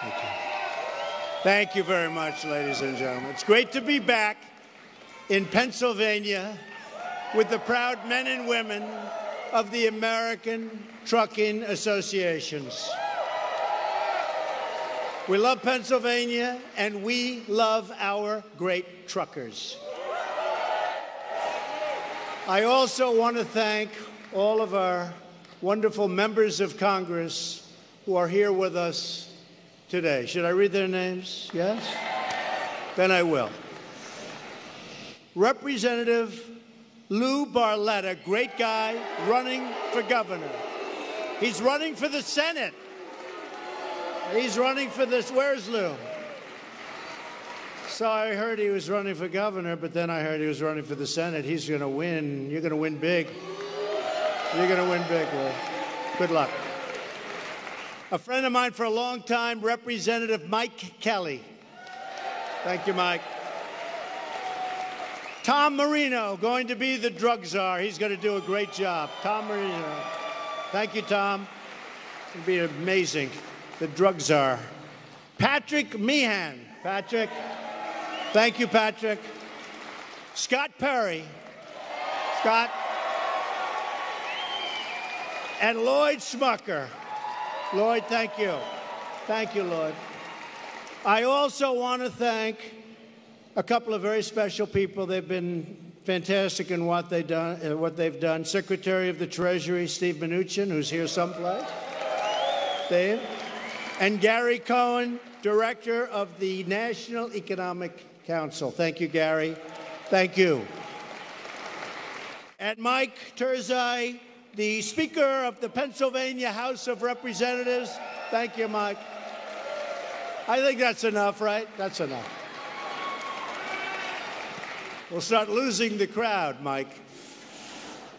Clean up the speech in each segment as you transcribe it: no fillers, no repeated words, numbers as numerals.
Thank you. Thank you very much, ladies and gentlemen. It's great to be back in Pennsylvania with the proud men and women of the American Trucking Associations. We love Pennsylvania, and we love our great truckers. I also want to thank all of our wonderful members of Congress who are here with us today. Should I read their names? Yes? Then I will. Representative Lou Barletta, great guy, running for governor. He's running for the Senate. He's running for this. Where's Lou? So I heard he was running for governor, but then I heard he was running for the Senate. He's going to win. You're going to win big. You're going to win big, Lou. Good luck. A friend of mine for a long time, Representative Mike Kelly. Thank you, Mike. Tom Marino, going to be the drug czar. He's going to do a great job. Tom Marino. Thank you, Tom. It's going to be amazing. The drug czar. Patrick Meehan. Patrick. Thank you, Patrick. Scott Perry. Scott. And Lloyd Smucker. Lloyd, thank you. Thank you, Lloyd. I also want to thank a couple of very special people. They've been fantastic in what they've done. Secretary of the Treasury, Steve Mnuchin, who's here someplace. Dave. And Gary Cohen, Director of the National Economic Council. Thank you, Gary. Thank you. And Mike Turzai, the Speaker of the Pennsylvania House of Representatives. Thank you, Mike. I think that's enough, right? That's enough. We'll start losing the crowd, Mike.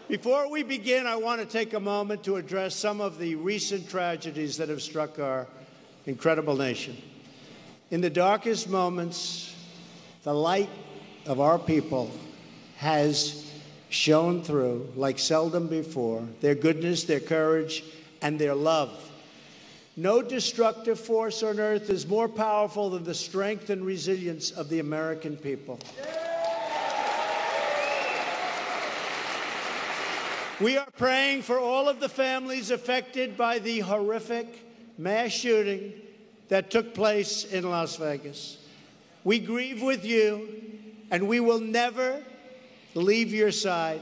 Before we begin, I want to take a moment to address some of the recent tragedies that have struck our incredible nation. In the darkest moments, the light of our people has shone through like seldom before. Their goodness, their courage, and their love. No destructive force on earth is more powerful than the strength and resilience of the American people. We are praying for all of the families affected by the horrific mass shooting that took place in Las Vegas. We grieve with you, and we will never leave your side.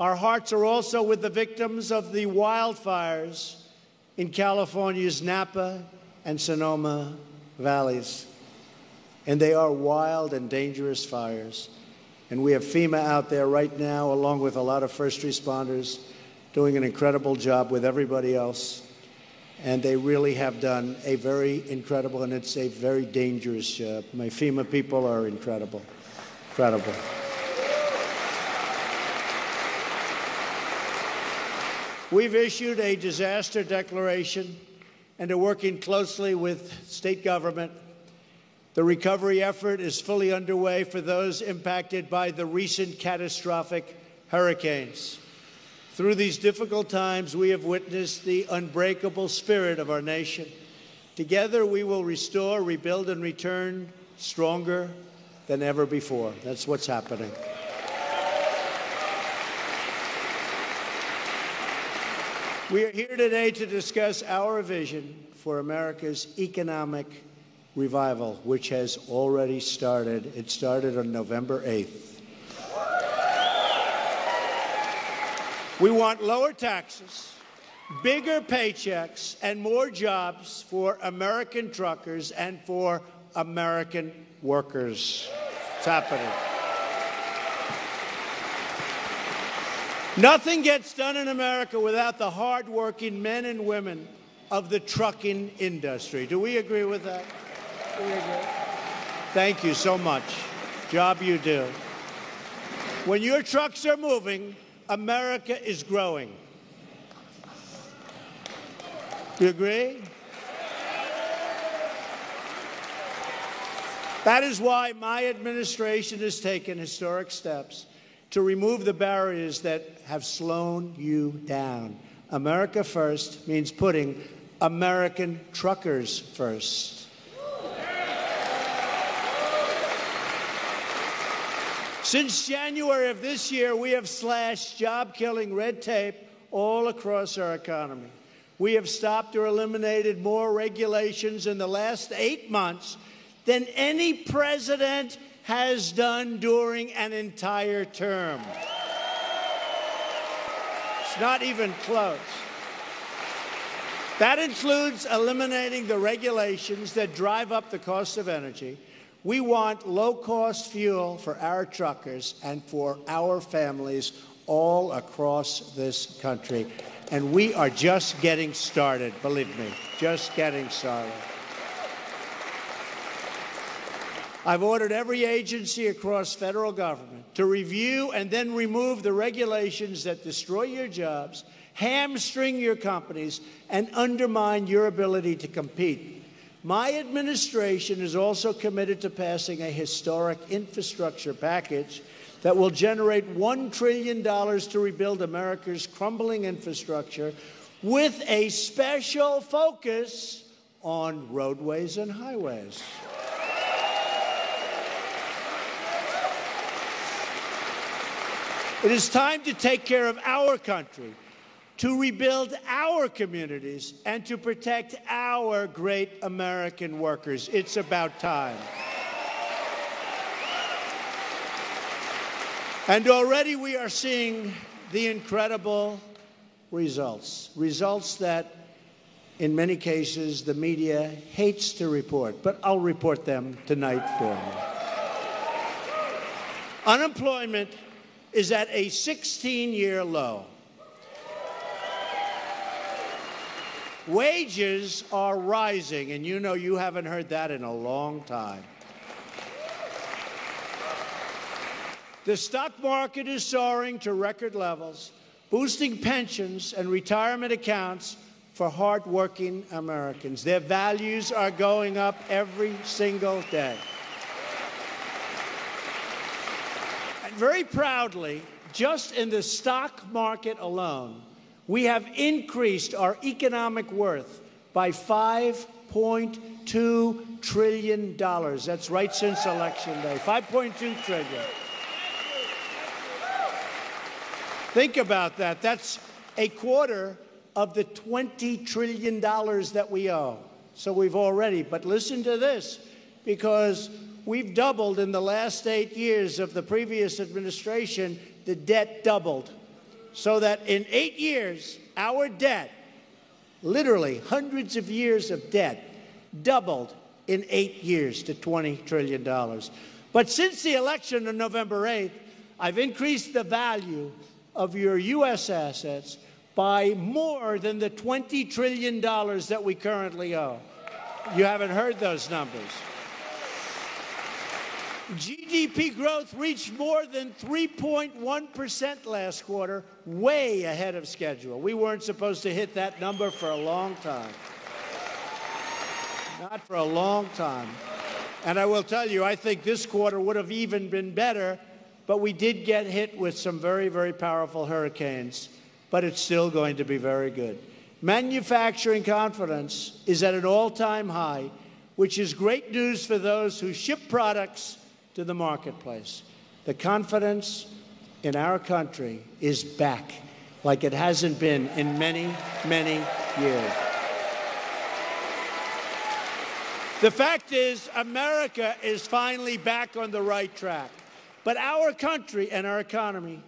Our hearts are also with the victims of the wildfires in California's Napa and Sonoma valleys. And they are wild and dangerous fires. And we have FEMA out there right now, along with a lot of first responders, doing an incredible job with everybody else. And they really have done a very incredible, and it's a very dangerous job. My FEMA people are incredible. Incredible. We've issued a disaster declaration and are working closely with state government. The recovery effort is fully underway for those impacted by the recent catastrophic hurricanes. Through these difficult times, we have witnessed the unbreakable spirit of our nation. Together, we will restore, rebuild, and return stronger than ever before. That's what's happening. We are here today to discuss our vision for America's economic revival, which has already started. It started on November 8th. We want lower taxes, bigger paychecks, and more jobs for American truckers and for American workers. It's happening. Nothing gets done in America without the hardworking men and women of the trucking industry. Do we agree with that? Do we agree? Thank you so much. Job you do. When your trucks are moving, America is growing. You agree? That is why my administration has taken historic steps to remove the barriers that have slowed you down. America First means putting American truckers first. Since January of this year, we have slashed job-killing red tape all across our economy. We have stopped or eliminated more regulations in the last 8 months than any president has done during an entire term. It's not even close. That includes eliminating the regulations that drive up the cost of energy. We want low-cost fuel for our truckers and for our families all across this country. And we are just getting started, believe me, just getting started. I've ordered every agency across federal government to review and then remove the regulations that destroy your jobs, hamstring your companies, and undermine your ability to compete. My administration is also committed to passing a historic infrastructure package that will generate $1 trillion to rebuild America's crumbling infrastructure with a special focus on roadways and highways. It is time to take care of our country, to rebuild our communities, and to protect our great American workers. It's about time. And already we are seeing the incredible results that, in many cases, the media hates to report, but I'll report them tonight for you. Unemployment is at a 16-year low. Wages are rising, and you know you haven't heard that in a long time. The stock market is soaring to record levels, boosting pensions and retirement accounts for hardworking Americans. Their values are going up every single day. And very proudly, just in the stock market alone, we have increased our economic worth by $5.2 trillion. That's right since Election Day, $5.2 trillion. Think about that. That's a quarter of the $20 trillion that we owe. So we've already, but listen to this, because we've doubled in the last 8 years of the previous administration, the debt doubled. So that in 8 years, our debt, literally hundreds of years of debt, doubled in 8 years to $20 trillion. But since the election on November 8th, I've increased the value of your U.S. assets by more than the $20 trillion that we currently owe. You haven't heard those numbers. GDP growth reached more than 3.1% last quarter, way ahead of schedule. We weren't supposed to hit that number for a long time. Not for a long time. And I will tell you, I think this quarter would have even been better, but we did get hit with some very, very powerful hurricanes. But it's still going to be very good. Manufacturing confidence is at an all-time high, which is great news for those who ship products to the marketplace. The confidence in our country is back like it hasn't been in many, many years. The fact is, America is finally back on the right track. But our country and our economy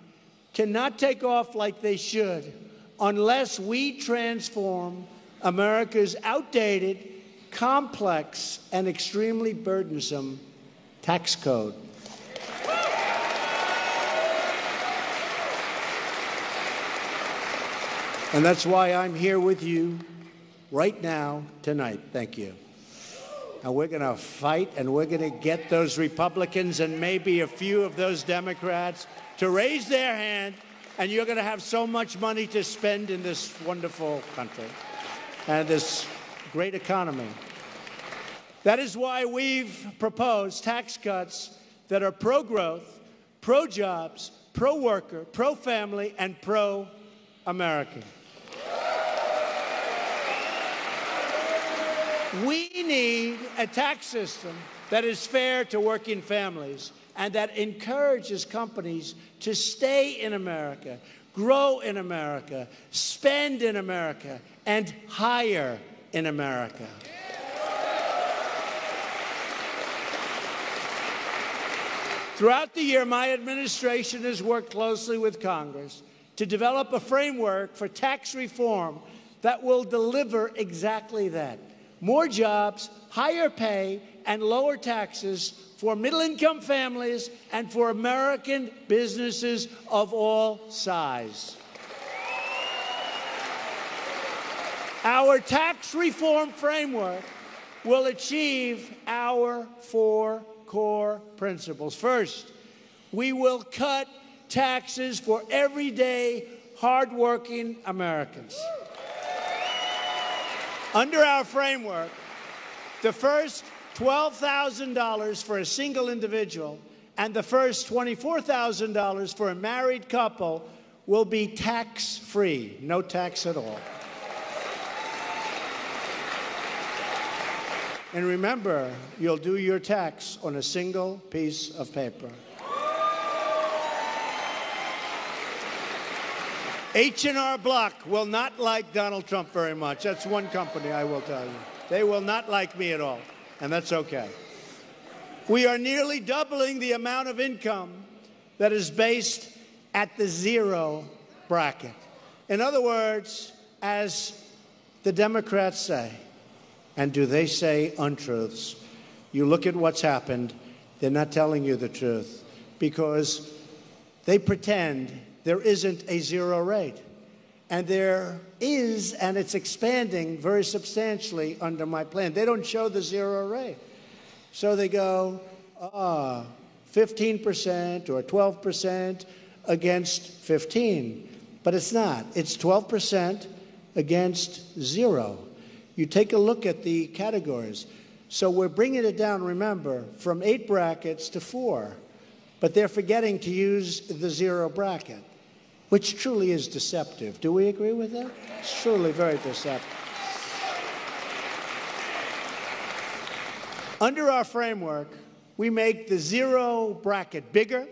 cannot take off like they should unless we transform America's outdated, complex, and extremely burdensome tax code. And that's why I'm here with you right now, tonight. Thank you. And we're going to fight, and we're going to get those Republicans and maybe a few of those Democrats to raise their hand, and you're going to have so much money to spend in this wonderful country and this great economy. That is why we've proposed tax cuts that are pro-growth, pro-jobs, pro-worker, pro-family, and pro-American. We need a tax system that is fair to working families and that encourages companies to stay in America, grow in America, spend in America, and hire in America. Throughout the year, my administration has worked closely with Congress to develop a framework for tax reform that will deliver exactly that. More jobs, higher pay, and lower taxes for middle-income families and for American businesses of all sizes. Our tax reform framework will achieve our 4 core principles. First, we will cut taxes for everyday, hardworking Americans. Under our framework, the first $12,000 for a single individual and the first $24,000 for a married couple will be tax-free, no tax at all. And remember, you'll do your tax on a single piece of paper. H&R Block will not like Donald Trump very much. That's one company, I will tell you. They will not like me at all, and that's okay. We are nearly doubling the amount of income that is based at the zero bracket. In other words, as the Democrats say, and do they say untruths? You look at what's happened, they're not telling you the truth because they pretend there isn't a zero rate. And there is, and it's expanding very substantially under my plan. They don't show the zero rate. So they go 15% or 12% against 15. But it's not. It's 12% against zero. You take a look at the categories. So we're bringing it down, remember, from 8 brackets to 4. But they're forgetting to use the zero bracket, which truly is deceptive. Do we agree with that? It's truly very deceptive. Under our framework, we make the zero bracket bigger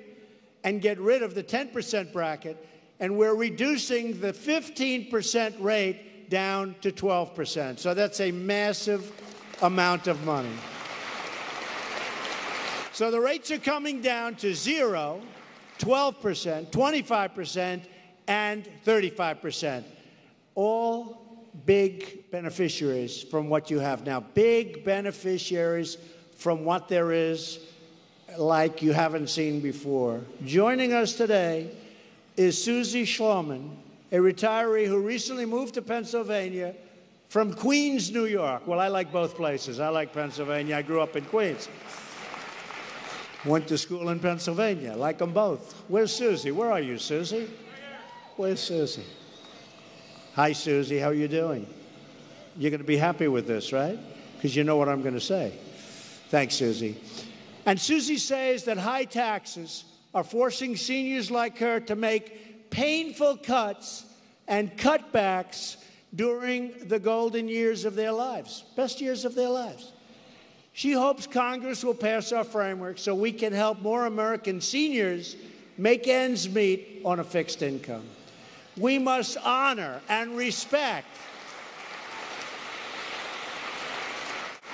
and get rid of the 10% bracket, and we're reducing the 15% rate down to 12%. So that's a massive amount of money. So the rates are coming down to 0, 12%, 25%, and 35%. All big beneficiaries from what you have now. Big beneficiaries from what there is like you haven't seen before. Joining us today is Susie Schloman, a retiree who recently moved to Pennsylvania from Queens, New York. Well, I like both places. I like Pennsylvania. I grew up in Queens. Went to school in Pennsylvania. I like them both. Where's Susie? Where are you, Susie? Where's Susie? Hi, Susie. How are you doing? You're going to be happy with this, right? Because you know what I'm going to say. Thanks, Susie. And Susie says that high taxes are forcing seniors like her to make painful cuts and cutbacks during the golden years of their lives, best years of their lives. She hopes Congress will pass our framework so we can help more American seniors make ends meet on a fixed income. We must honor and respect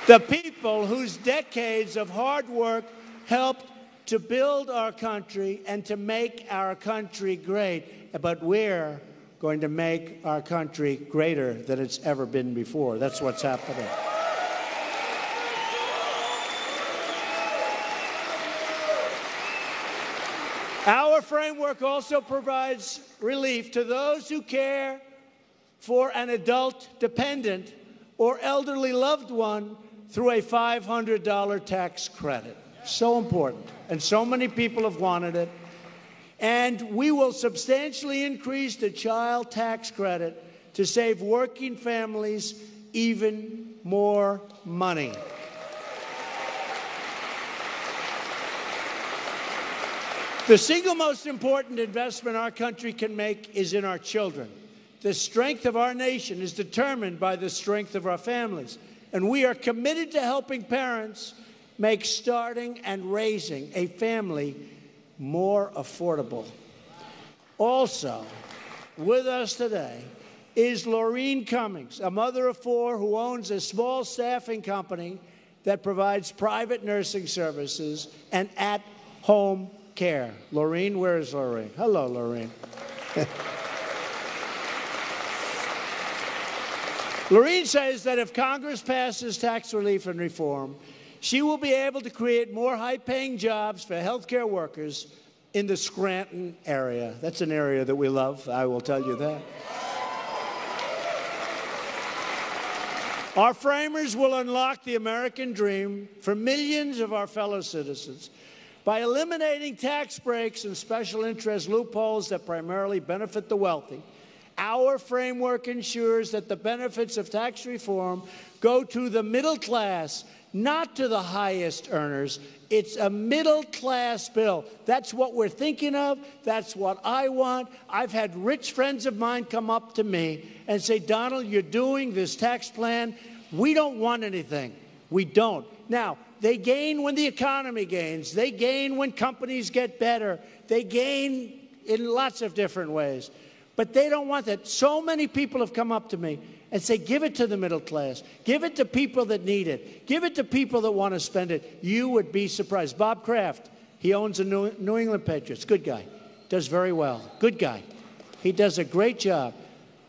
the people whose decades of hard work helped to build our country and to make our country great. But we're going to make our country greater than it's ever been before. That's what's happening. Our framework also provides relief to those who care for an adult dependent or elderly loved one through a $500 tax credit. So important. And so many people have wanted it. And we will substantially increase the child tax credit to save working families even more money. The single most important investment our country can make is in our children. The strength of our nation is determined by the strength of our families. And we are committed to helping parents make starting and raising a family more affordable. Also, with us today is Laureen Cummings, a mother of 4 who owns a small staffing company that provides private nursing services and at-home care. Laureen, where is Laureen? Hello, Laureen. Laureen says that if Congress passes tax relief and reform, she will be able to create more high-paying jobs for healthcare workers in the Scranton area. That's an area that we love, I will tell you that. Our framers will unlock the American dream for millions of our fellow citizens by eliminating tax breaks and special interest loopholes that primarily benefit the wealthy. Our framework ensures that the benefits of tax reform go to the middle class, not to the highest earners. It's a middle-class bill. That's what we're thinking of. That's what I want. I've had rich friends of mine come up to me and say, Donald, you're doing this tax plan. We don't want anything. We don't. Now, they gain when the economy gains. They gain when companies get better. They gain in lots of different ways. But they don't want that. So many people have come up to me and say, give it to the middle class. Give it to people that need it. Give it to people that want to spend it. You would be surprised. Bob Kraft, he owns the New England Patriots. Good guy. Does very well. Good guy. He does a great job.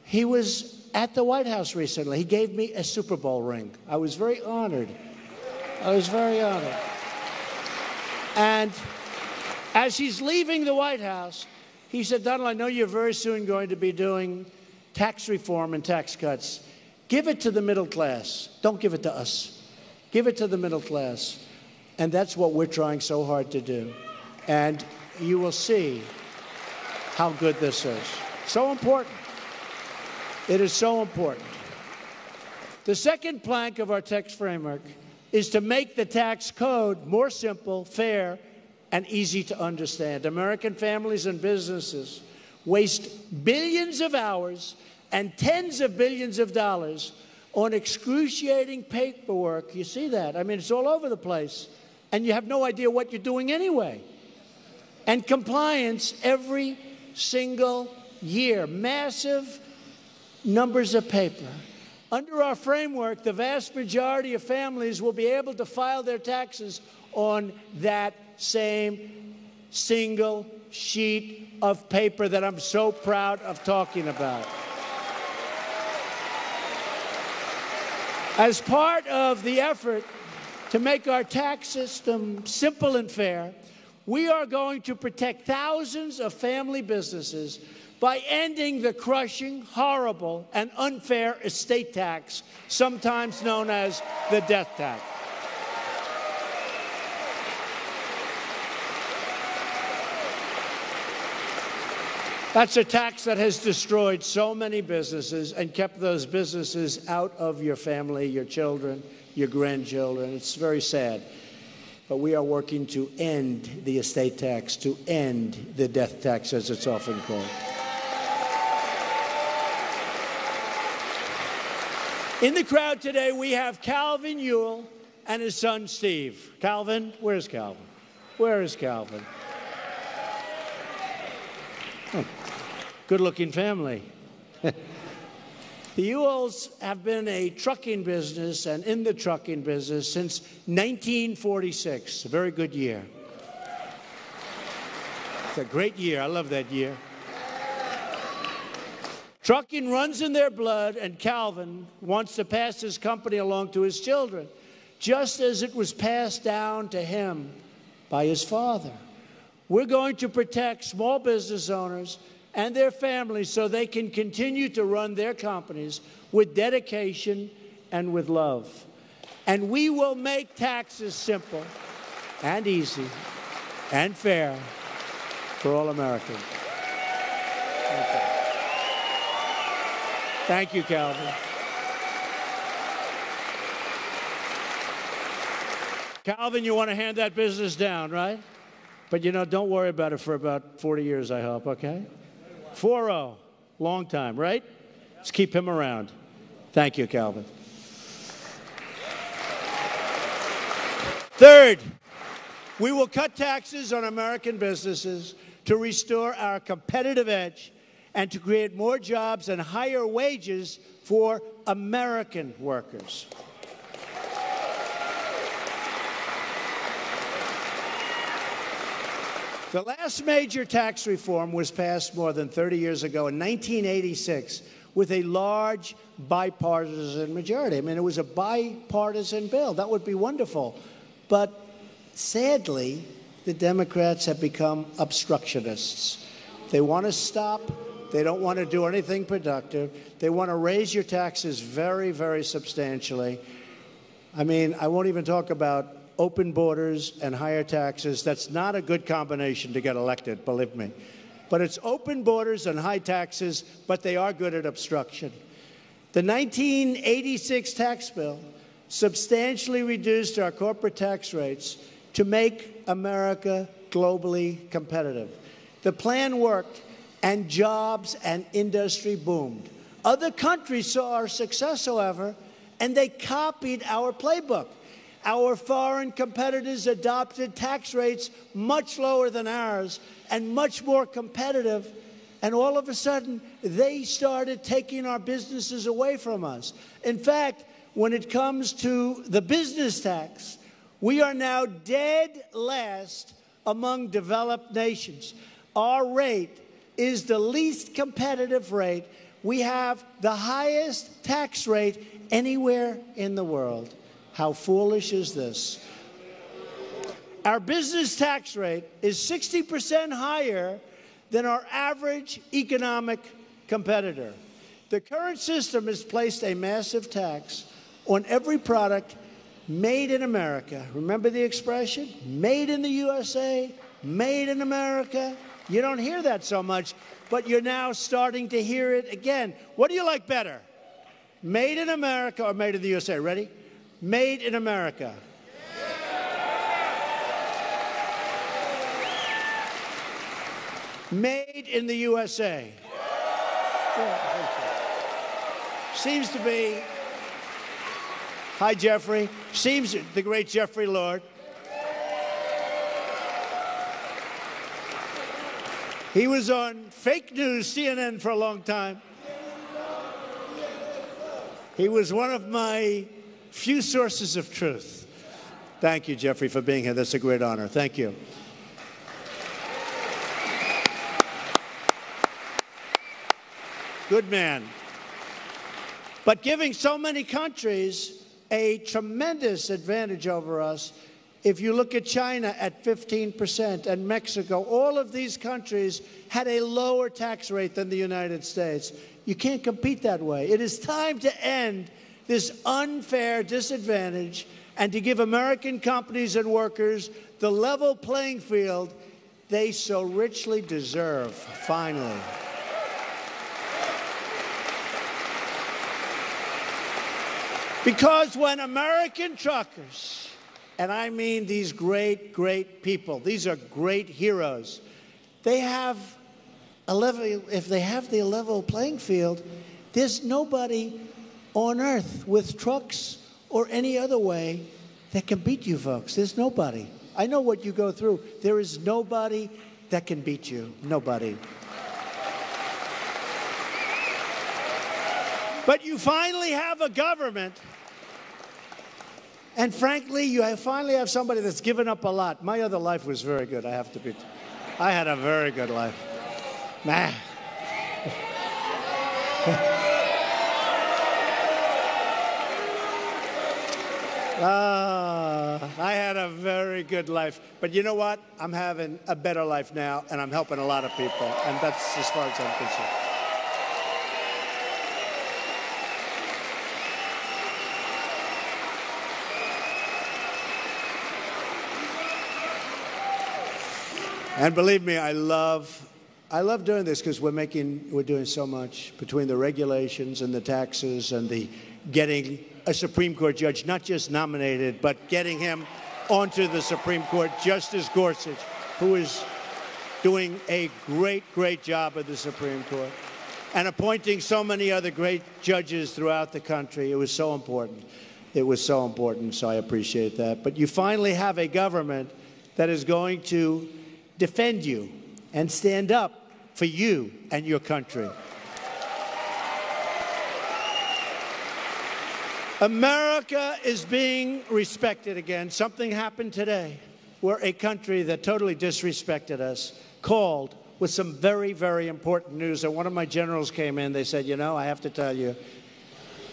He was at the White House recently. He gave me a Super Bowl ring. I was very honored. I was very honored. And as he's leaving the White House, he said, Donald, I know you're very soon going to be doing tax reform and tax cuts. Give it to the middle class. Don't give it to us. Give it to the middle class. And that's what we're trying so hard to do. And you will see how good this is. So important. It is so important. The second plank of our tax framework is to make the tax code more simple, fair, and easy to understand. American families and businesses waste billions of hours and tens of billions of dollars on excruciating paperwork. You see that? I mean, it's all over the place. And you have no idea what you're doing anyway. And compliance every single year. Massive numbers of paper. Under our framework, the vast majority of families will be able to file their taxes on that same single sheet of paper that I'm so proud of talking about. As part of the effort to make our tax system simple and fair, we are going to protect thousands of family businesses by ending the crushing, horrible, and unfair estate tax, sometimes known as the death tax. That's a tax that has destroyed so many businesses and kept those businesses out of your family, your children, your grandchildren. It's very sad. But we are working to end the estate tax, to end the death tax, as it's often called. In the crowd today, we have Calvin Ewell and his son, Steve. Calvin, where's Calvin? Where is Calvin? Oh, good-looking family. The Ewells have been a trucking business and in the trucking business since 1946. A very good year. It's a great year. I love that year. Trucking runs in their blood, and Calvin wants to pass his company along to his children, just as it was passed down to him by his father. We're going to protect small business owners and their families so they can continue to run their companies with dedication and with love. And we will make taxes simple and easy and fair for all Americans. Thank you, Calvin. Calvin, you want to hand that business down, right? But, you know, don't worry about it for about 40 years, I hope, okay? 4-0, long time, right? Let's keep him around. Thank you, Calvin. Third, we will cut taxes on American businesses to restore our competitive edge and to create more jobs and higher wages for American workers. The last major tax reform was passed more than 30 years ago in 1986 with a large bipartisan majority. I mean, it was a bipartisan bill. That would be wonderful. But sadly, the Democrats have become obstructionists. They want to stop. They don't want to do anything productive. They want to raise your taxes very, very substantially. I mean, I won't even talk about open borders and higher taxes. That's not a good combination to get elected, believe me. But it's open borders and high taxes, but they are good at obstruction. The 1986 tax bill substantially reduced our corporate tax rates to make America globally competitive. The plan worked, and jobs and industry boomed. Other countries saw our success, however, and they copied our playbook. Our foreign competitors adopted tax rates much lower than ours and much more competitive, and all of a sudden, they started taking our businesses away from us. In fact, when it comes to the business tax, we are now dead last among developed nations. Our rate is the least competitive rate. We have the highest tax rate anywhere in the world. How foolish is this? Our business tax rate is 60% higher than our average economic competitor. The current system has placed a massive tax on every product made in America. Remember the expression? Made in the USA, made in America. You don't hear that so much, but you're now starting to hear it again. What do you like better? Made in America or made in the USA? Ready? Made in America. Made in the USA. Seems to be, hi, Jeffrey. Seems the great Jeffrey Lord. He was on fake news, CNN, for a long time. He was one of my few sources of truth. Thank you, Jeffrey, for being here. That's a great honor. Thank you. Good man. But giving so many countries a tremendous advantage over us, if you look at China at 15% and Mexico, all of these countries had a lower tax rate than the United States. You can't compete that way. It is time to end this unfair disadvantage and to give American companies and workers the level playing field they so richly deserve, finally. Because when American truckers, and I mean these great, great people, these are great heroes, they have a level, if they have the level playing field, there's nobody on earth with trucks or any other way that can beat you folks. There's nobody. I know what you go through. There is nobody that can beat you. Nobody. But you finally have a government, and frankly, you finally have somebody that's given up a lot. My other life was very good, I have to be. I had a very good life. Man. I had a very good life. But you know what? I'm having a better life now, and I'm helping a lot of people. And that's as far as I'm concerned. And believe me, I love doing this because we're doing so much between the regulations and the taxes and the getting a Supreme Court judge, not just nominated, but getting him onto the Supreme Court, Justice Gorsuch, who is doing a great, great job at the Supreme Court, and appointing so many other great judges throughout the country. It was so important. it was so important, so I appreciate that. But you finally have a government that is going to defend you and stand up for you and your country. America is being respected again. Something happened today where a country that totally disrespected us called with some very, very important news. And one of my generals came in. They said, you know, I have to tell you,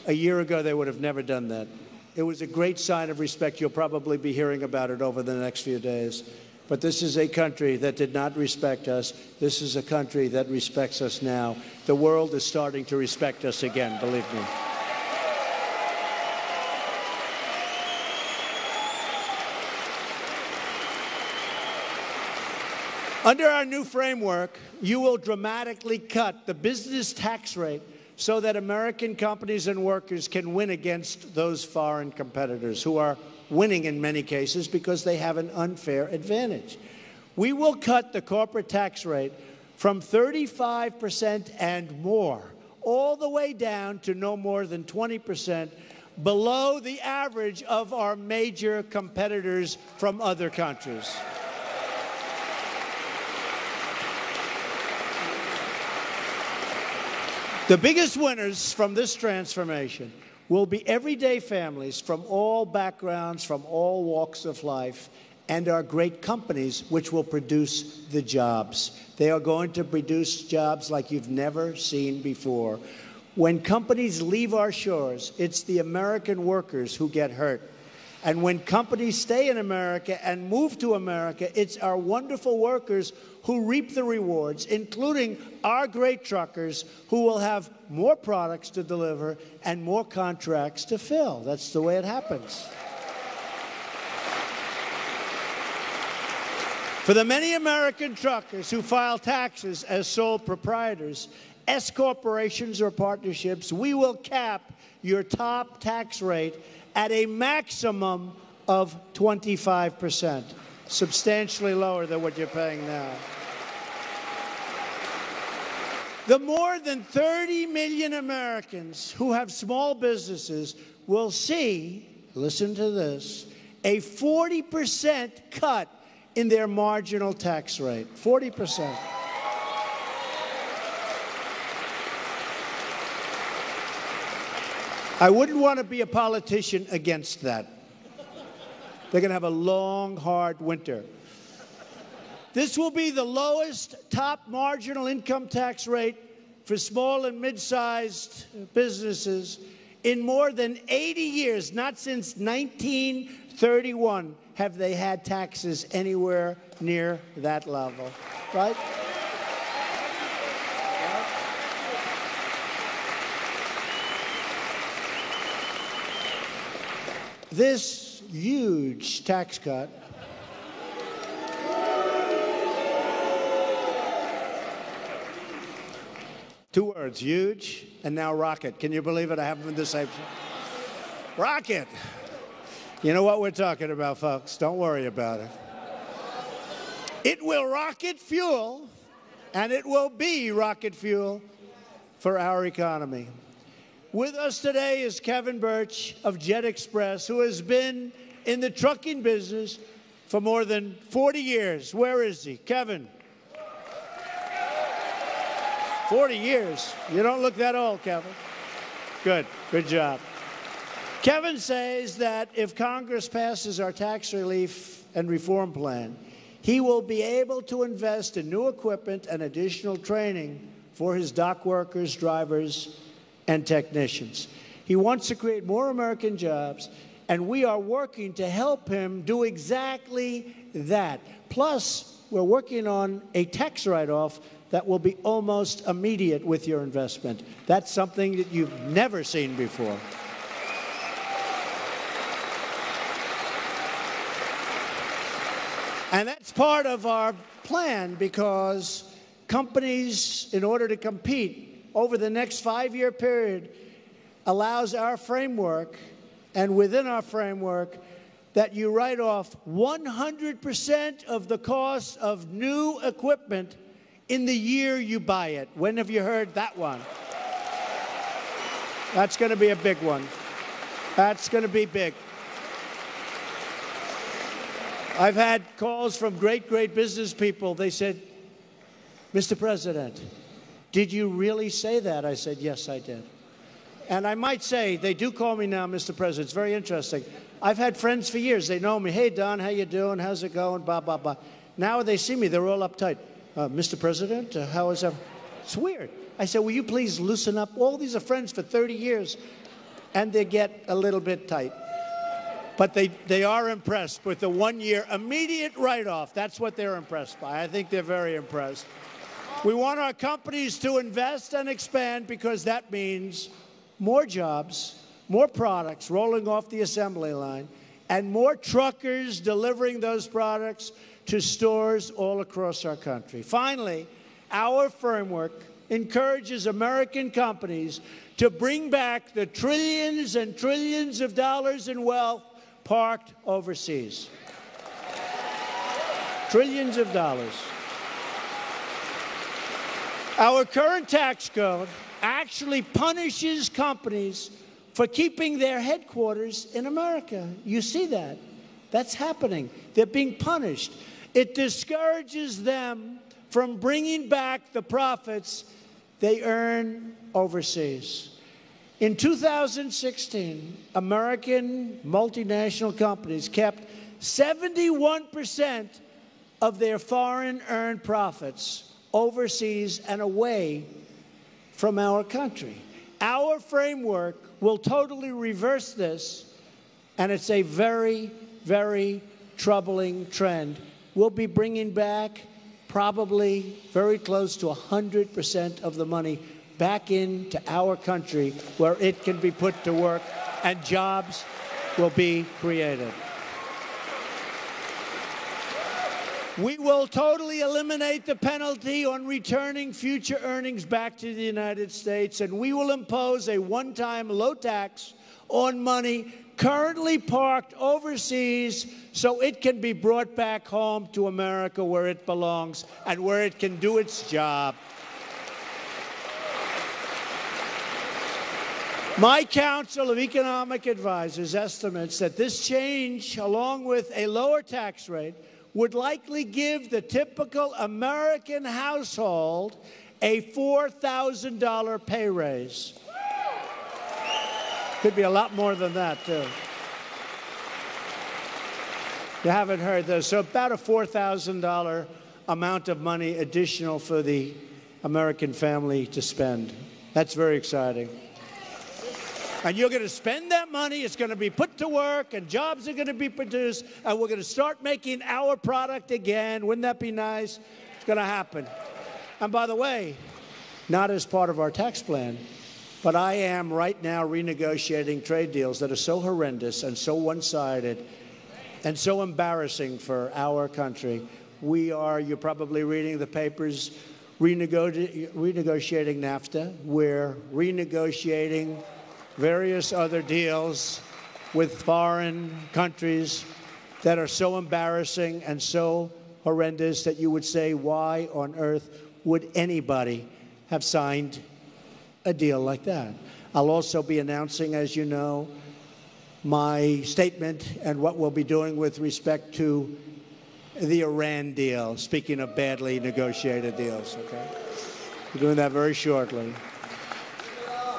a year ago they would have never done that. It was a great sign of respect. You'll probably be hearing about it over the next few days. But this is a country that did not respect us. This is a country that respects us now. The world is starting to respect us again, believe me. Under our new framework, you will dramatically cut the business tax rate so that American companies and workers can win against those foreign competitors who are winning in many cases because they have an unfair advantage. We will cut the corporate tax rate from 35% and more all the way down to no more than 20%, below the average of our major competitors from other countries. The biggest winners from this transformation will be everyday families from all backgrounds, from all walks of life, and our great companies, which will produce the jobs. They are going to produce jobs like you've never seen before. When companies leave our shores, it's the American workers who get hurt. And when companies stay in America and move to America, it's our wonderful workers who reap the rewards, including our great truckers who will have more products to deliver and more contracts to fill. That's the way it happens. For the many American truckers who file taxes as sole proprietors, S corporations or partnerships, we will cap your top tax rate at a maximum of 25%, substantially lower than what you're paying now. The more than 30 million Americans who have small businesses will see, listen to this, a 40% cut in their marginal tax rate. 40%. I wouldn't want to be a politician against that. They're going to have a long, hard winter. This will be the lowest top marginal income tax rate for small and mid-sized businesses in more than 80 years. Not since 1931 have they had taxes anywhere near that level, right? This huge tax cut two words, huge, and now rocket. Can you believe it? I have them in the same. Rocket. You know what we're talking about, folks. Don't worry about it. It will rocket fuel, and it will be rocket fuel for our economy. With us today is Kevin Birch of Jet Express, who has been in the trucking business for more than 40 years. Where is he? Kevin. 40 years. You don't look that old, Kevin. Good. Good job. Kevin says that if Congress passes our tax relief and reform plan, he will be able to invest in new equipment and additional training for his dock workers, drivers, and technicians. He wants to create more American jobs, and we are working to help him do exactly that. Plus, we're working on a tax write-off that will be almost immediate with your investment. That's something that you've never seen before. And that's part of our plan because companies, in order to compete over the next 5-year period, allows our framework, and within our framework, that you write off 100% of the cost of new equipment in the year you buy it. When have you heard that one? That's going to be a big one. That's going to be big. I've had calls from great business people. They said, Mr. President, did you really say that? I said, yes, I did. And I might say, they do call me now, Mr. President. It's very interesting. I've had friends for years. They know me. Hey, Don, how you doing? How's it going? Blah, blah, blah. Now they see me. They're all uptight. Mr. President, how is that? It's weird. I said, will you please loosen up? All these are friends for 30 years. And they get a little bit tight. But they are impressed with the 1-year immediate write-off. That's what they're impressed by. I think they're very impressed. We want our companies to invest and expand because that means more jobs, more products rolling off the assembly line, and more truckers delivering those products to stores all across our country. Finally, our framework encourages American companies to bring back the trillions and trillions of dollars in wealth parked overseas. Trillions of dollars. Our current tax code actually punishes companies for keeping their headquarters in America. You see that? That's happening. They're being punished. It discourages them from bringing back the profits they earn overseas. In 2016, American multinational companies kept 71% of their foreign earned profits overseas and away from our country. Our framework will totally reverse this, and it's a very, very troubling trend. We'll be bringing back probably very close to 100% of the money back into our country where it can be put to work and jobs will be created. We will totally eliminate the penalty on returning future earnings back to the United States, and we will impose a one-time low tax on money currently parked overseas so it can be brought back home to America where it belongs and where it can do its job. My Council of Economic Advisors estimates that this change, along with a lower tax rate, would likely give the typical American household a $4,000 pay raise. Could be a lot more than that, too. You haven't heard this. So about a $4,000 amount of money additional for the American family to spend. That's very exciting. And you're going to spend that money, it's going to be put to work, and jobs are going to be produced, and we're going to start making our product again. Wouldn't that be nice? It's going to happen. And by the way, not as part of our tax plan, but I am right now renegotiating trade deals that are so horrendous and so one-sided and so embarrassing for our country. We are, you're probably reading the papers, renegotiating NAFTA. We're renegotiating various other deals with foreign countries that are so embarrassing and so horrendous that you would say, why on earth would anybody have signed a deal like that? I'll also be announcing, as you know, my statement and what we'll be doing with respect to the Iran deal, speaking of badly negotiated deals, okay? We're doing that very shortly.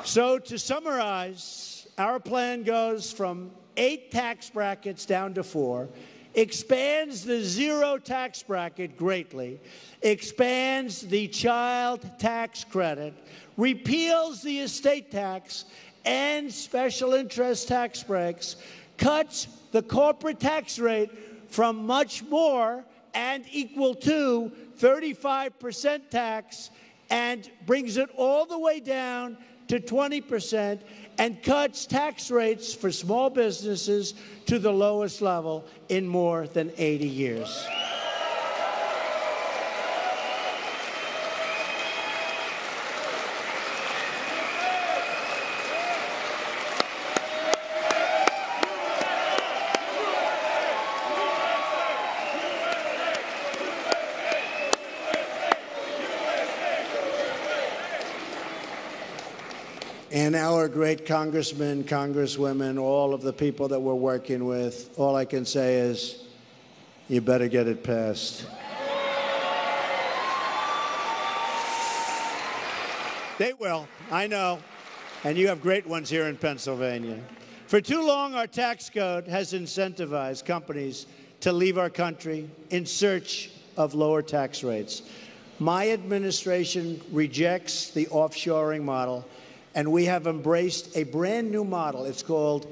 So to summarize, our plan goes from 8 tax brackets down to 4, expands the zero tax bracket greatly, expands the child tax credit, repeals the estate tax and special interest tax breaks, cuts the corporate tax rate from much more and equal to 35% tax and brings it all the way down to 20% and cuts tax rates for small businesses to the lowest level in more than 80 years. and our great congressmen, congresswomen, all of the people that we're working with, all I can say is, you better get it passed. They will, I know. And you have great ones here in Pennsylvania. For too long, our tax code has incentivized companies to leave our country in search of lower tax rates. My administration rejects the offshoring model, and we have embraced a brand new model. It's called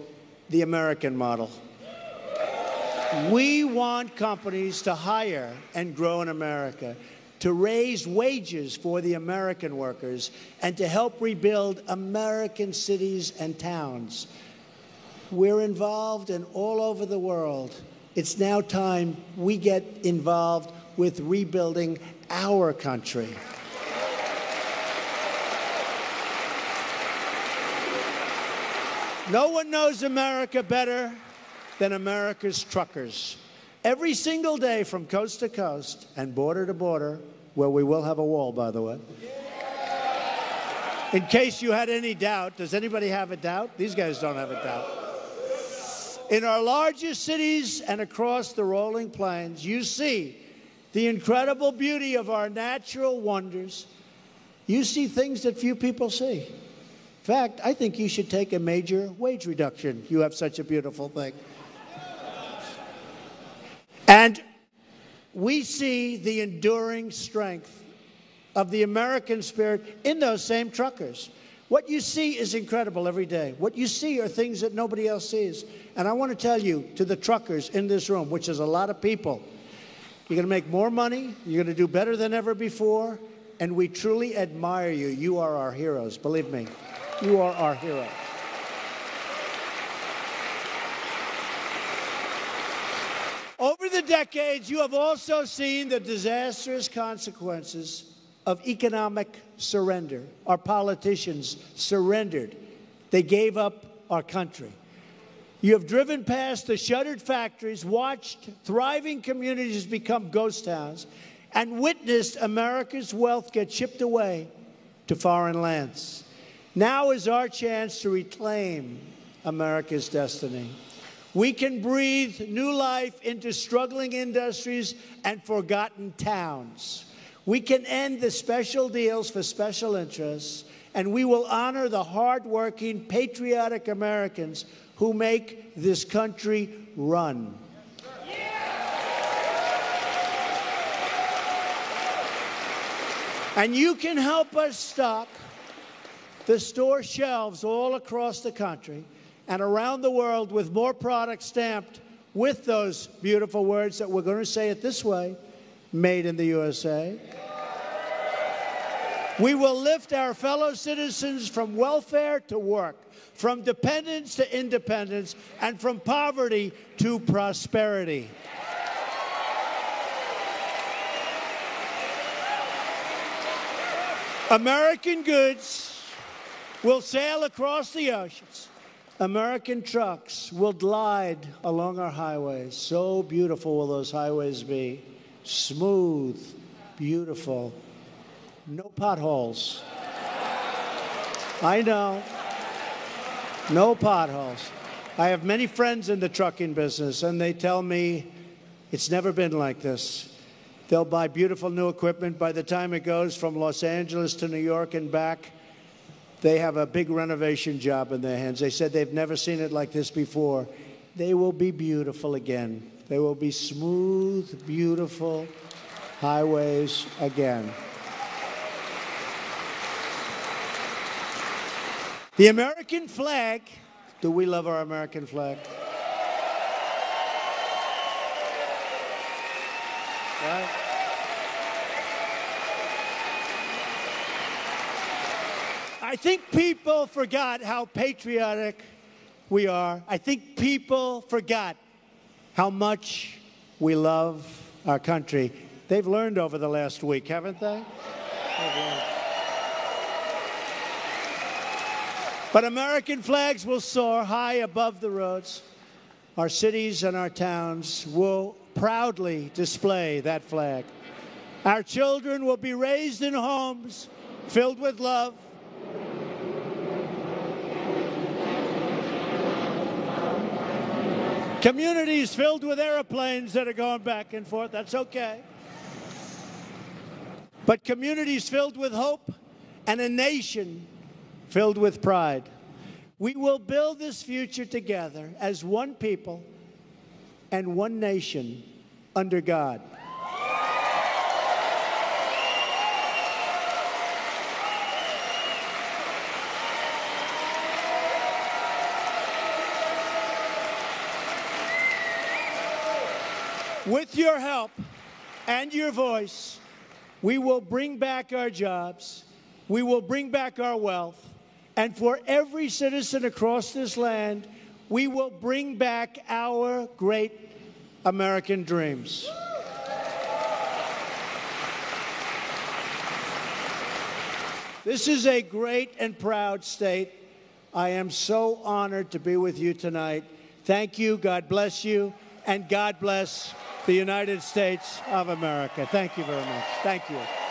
the American model. We want companies to hire and grow in America, to raise wages for the American workers, and to help rebuild American cities and towns. We're involved in all over the world. It's now time we get involved with rebuilding our country. No one knows America better than America's truckers. Every single day from coast to coast and border to border, where we will have a wall, by the way. In case you had any doubt, does anybody have a doubt? These guys don't have a doubt. In our largest cities and across the rolling plains, you see the incredible beauty of our natural wonders. You see things that few people see. In fact, I think you should take a major wage reduction. You have such a beautiful thing. And we see the enduring strength of the American spirit in those same truckers. What you see is incredible every day. What you see are things that nobody else sees. And I want to tell you, to the truckers in this room, which is a lot of people, you're going to make more money, you're going to do better than ever before, and we truly admire you. You are our heroes, believe me. You are our heroes. Over the decades, you have also seen the disastrous consequences of economic surrender. Our politicians surrendered. They gave up our country. You have driven past the shuttered factories, watched thriving communities become ghost towns, and witnessed America's wealth get shipped away to foreign lands. Now is our chance to reclaim America's destiny. We can breathe new life into struggling industries and forgotten towns. We can end the special deals for special interests, and we will honor the hardworking, patriotic Americans who make this country run. And you can help us stock the store shelves all across the country and around the world with more products stamped with those beautiful words that we're going to say it this way, made in the USA. We will lift our fellow citizens from welfare to work, from dependence to independence, and from poverty to prosperity. American goods will sail across the oceans. American trucks will glide along our highways. So beautiful will those highways be. Smooth, beautiful, no potholes. I know, no potholes. I have many friends in the trucking business, and they tell me it's never been like this. They'll buy beautiful new equipment. By the time it goes from Los Angeles to New York and back, they have a big renovation job in their hands. They said they've never seen it like this before. They will be beautiful again. They will be smooth, beautiful highways again. The American flag. Do we love our American flag? Right? I think people forgot how patriotic we are. I think people forgot how much we love our country. They've learned over the last week, haven't they? But American flags will soar high above the roads. Our cities and our towns will proudly display that flag. Our children will be raised in homes filled with love. Communities filled with airplanes that are going back and forth, that's okay. But communities filled with hope and a nation filled with pride. We will build this future together as one people and one nation under God. With your help and your voice, we will bring back our jobs, we will bring back our wealth, and for every citizen across this land, we will bring back our great American dreams. This is a great and proud state. I am so honored to be with you tonight. Thank you, God bless you, and God bless the United States of America. Thank you very much. Thank you.